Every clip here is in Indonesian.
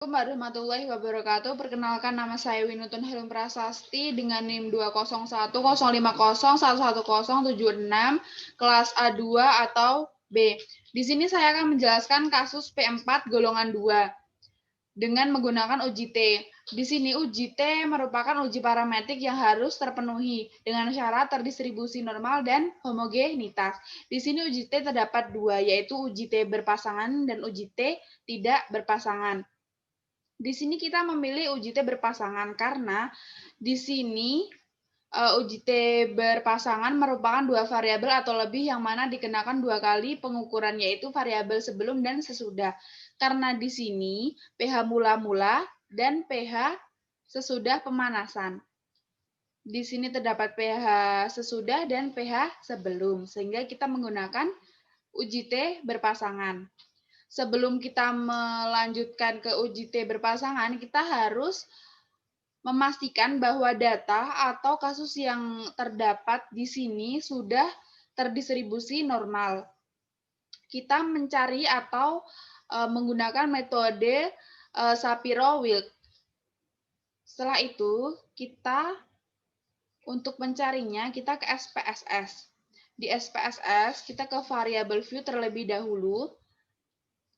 Assalamualaikum warahmatullahi wabarakatuh. Perkenalkan, nama saya Winutun Helum Prasasti dengan NIM 2010501101176 kelas A2 atau B. Di sini saya akan menjelaskan kasus P4 golongan 2 dengan menggunakan uji T. Di sini uji T merupakan uji parametrik yang harus terpenuhi dengan syarat terdistribusi normal dan homogenitas. Di sini uji T terdapat dua, yaitu uji T berpasangan dan uji T tidak berpasangan. Di sini kita memilih uji T berpasangan karena di sini uji T berpasangan merupakan dua variabel atau lebih yang mana dikenakan dua kali pengukuran, yaitu variabel sebelum dan sesudah. Karena di sini pH mula-mula dan pH sesudah pemanasan. Di sini terdapat pH sesudah dan pH sebelum, sehingga kita menggunakan uji T berpasangan. Sebelum kita melanjutkan ke uji T berpasangan, kita harus memastikan bahwa data atau kasus yang terdapat di sini sudah terdistribusi normal. Kita mencari atau menggunakan metode Shapiro-Wilk. Setelah itu, kita untuk mencarinya, kita ke SPSS. Di SPSS, kita ke variable view terlebih dahulu.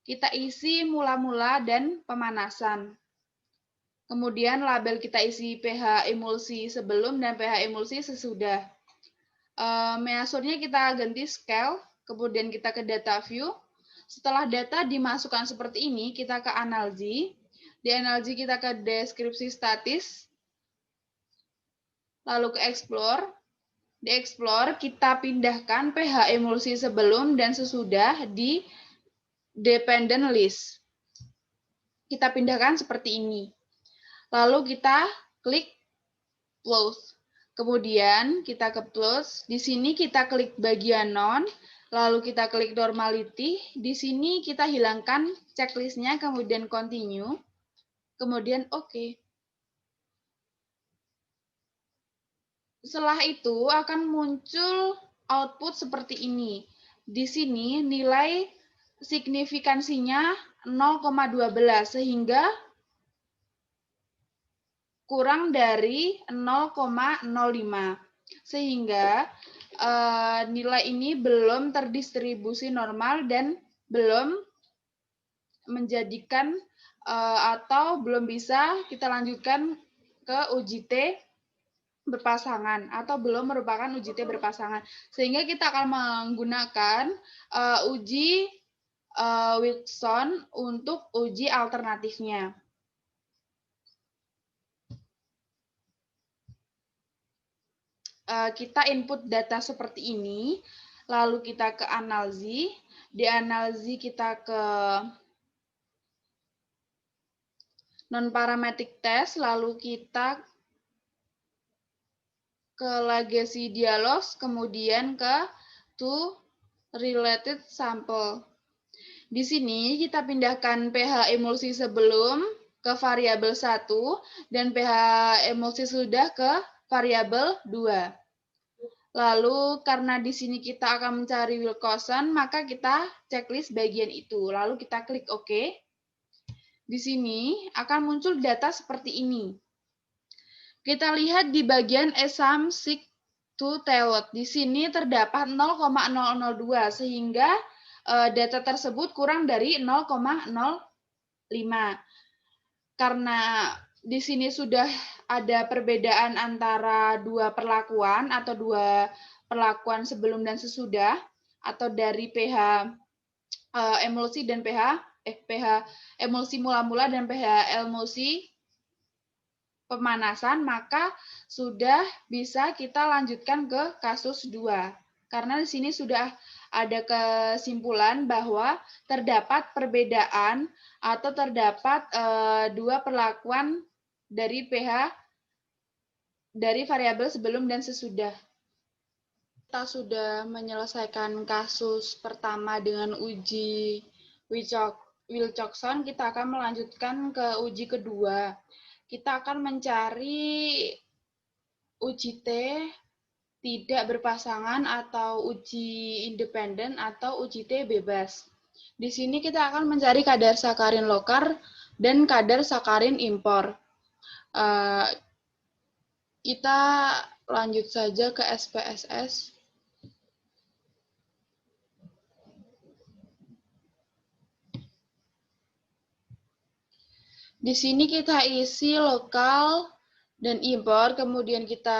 Kita isi mula-mula dan pemanasan. Kemudian label kita isi pH emulsi sebelum dan pH emulsi sesudah. Measurnya kita ganti scale, kemudian kita ke data view. Setelah data dimasukkan seperti ini, kita ke analisis. Di analisis kita ke deskripsi statis, lalu ke explore. Di explore kita pindahkan pH emulsi sebelum dan sesudah di dependent list. Kita pindahkan seperti ini. Lalu kita klik close. Kemudian kita ke plus. Di sini kita klik bagian non. Lalu kita klik normality. Di sini kita hilangkan checklistnya, kemudian continue. Kemudian OK. Setelah itu akan muncul output seperti ini. Di sini nilai signifikansinya 0,12 sehingga kurang dari 0,05. Sehingga nilai ini belum terdistribusi normal dan belum menjadikan atau belum bisa kita lanjutkan ke uji T berpasangan atau belum merupakan uji T berpasangan, sehingga kita akan menggunakan uji Wilson untuk uji alternatifnya. Kita input data seperti ini, lalu kita ke analisis, di analisis kita ke non-parametric test, lalu kita ke legacy dialogs, kemudian ke to related sample. Di sini kita pindahkan pH emulsi sebelum ke variabel 1 dan pH emulsi sudah ke variabel 2. Lalu karena di sini kita akan mencari Wilcoxon, maka kita checklist bagian itu. Lalu kita klik OK. Di sini akan muncul data seperti ini. Kita lihat di bagian ESAM SIG to Teot. Di sini terdapat 0,002 sehingga data tersebut kurang dari 0,05. Karena di sini sudah ada perbedaan antara dua perlakuan atau dua perlakuan sebelum dan sesudah, atau dari pH emulsi dan pH emulsi mula-mula dan pH emulsi pemanasan, maka sudah bisa kita lanjutkan ke kasus 2. Karena di sini sudah ada kesimpulan bahwa terdapat perbedaan atau terdapat dua perlakuan dari pH dari variabel sebelum dan sesudah. Kita sudah menyelesaikan kasus pertama dengan uji Wilcoxon, kita akan melanjutkan ke uji kedua. Kita akan mencari uji T tidak berpasangan atau uji independen atau uji T bebas. Di sini kita akan mencari kadar sakarin lokal dan kadar sakarin impor. Kita lanjut saja ke SPSS. Di sini kita isi lokal dan impor, kemudian kita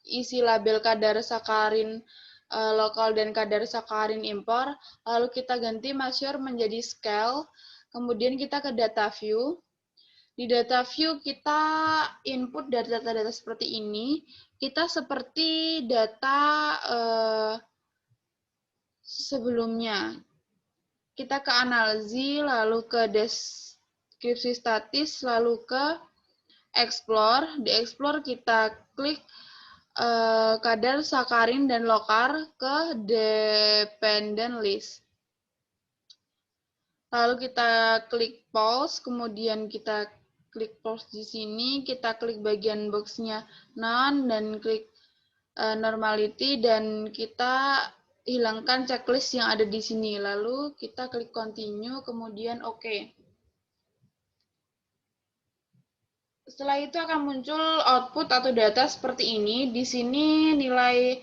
isi label kadar sakarin lokal dan kadar sakarin impor, lalu kita ganti measure menjadi scale, kemudian kita ke data view. Di data view kita input data-data seperti ini, kita seperti data sebelumnya. Kita ke analisis, lalu ke deskripsi statis, lalu ke explore. Di explore kita klik kadar sakarin dan lokal ke dependent list. Lalu kita klik pause, kemudian kita klik pause di sini, kita klik bagian box-nya none dan klik normality, dan kita hilangkan checklist yang ada di sini. Lalu kita klik continue, kemudian OK. Setelah itu akan muncul output atau data seperti ini. Di sini nilai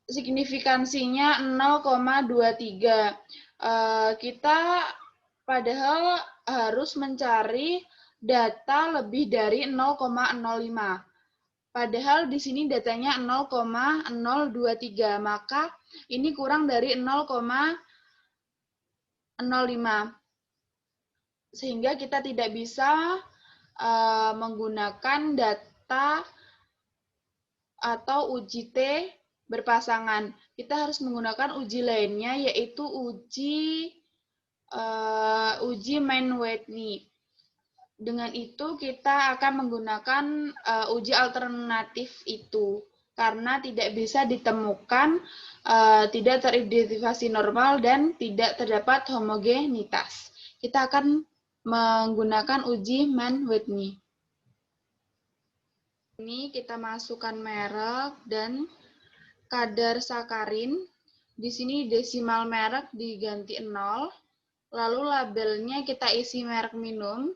signifikansinya 0,23. Kita padahal harus mencari data lebih dari 0,05. Padahal di sini datanya 0,023, maka ini kurang dari 0,05. Sehingga kita tidak bisa menggunakan data atau uji T berpasangan. Kita harus menggunakan uji lainnya, yaitu uji Mann-Whitney. Dengan itu kita akan menggunakan uji alternatif itu, karena tidak bisa ditemukan, tidak teridentifikasi normal, dan tidak terdapat homogenitas. Kita akan menggunakan uji Mann-Whitney. Ini kita masukkan merek dan kadar sakarin. Di sini desimal merek diganti 0, lalu labelnya kita isi merek minum.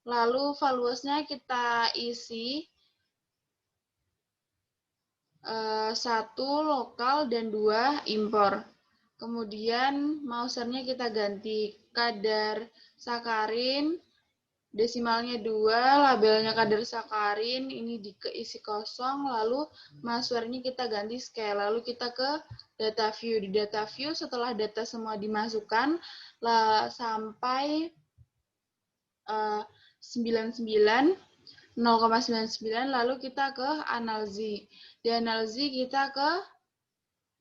Lalu valuesnya kita isi 1 lokal dan 2 impor. Kemudian mausernya kita ganti kadar sakarin, desimalnya 2, labelnya kadar sakarin, ini diisi kosong, lalu mausernya kita ganti scale. Lalu kita ke data view. Di data view setelah data semua dimasukkan sampai 0,99, lalu kita ke analisis. Di analisis kita ke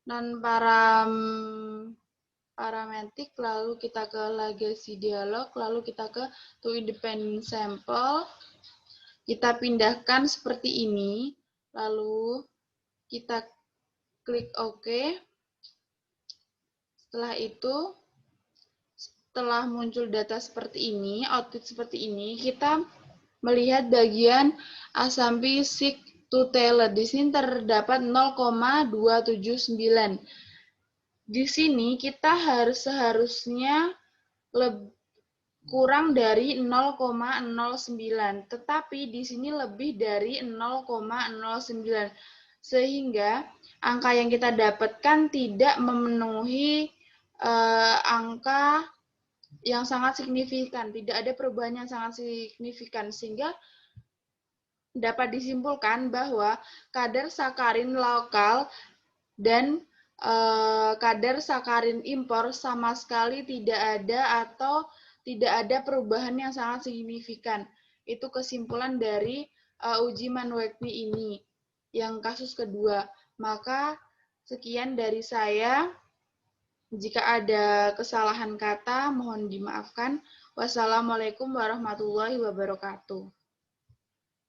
non-parametric, lalu kita ke legacy dialog, lalu kita ke to independent sample. Kita pindahkan seperti ini, lalu kita klik OK. Setelah itu, setelah muncul data seperti ini, output seperti ini, kita melihat bagian Asambi Sig to Tailor. Di sini terdapat 0,279. Di sini kita seharusnya kurang dari 0,09, tetapi di sini lebih dari 0,09. Sehingga angka yang kita dapatkan tidak memenuhi angka yang sangat signifikan, tidak ada perubahan yang sangat signifikan, sehingga dapat disimpulkan bahwa kadar sakarin lokal dan kadar sakarin impor sama sekali tidak ada atau tidak ada perubahan yang sangat signifikan. Itu kesimpulan dari uji Mann-Whitney ini, yang kasus kedua. Maka sekian dari saya. Jika ada kesalahan kata, mohon dimaafkan. Wassalamualaikum warahmatullahi wabarakatuh.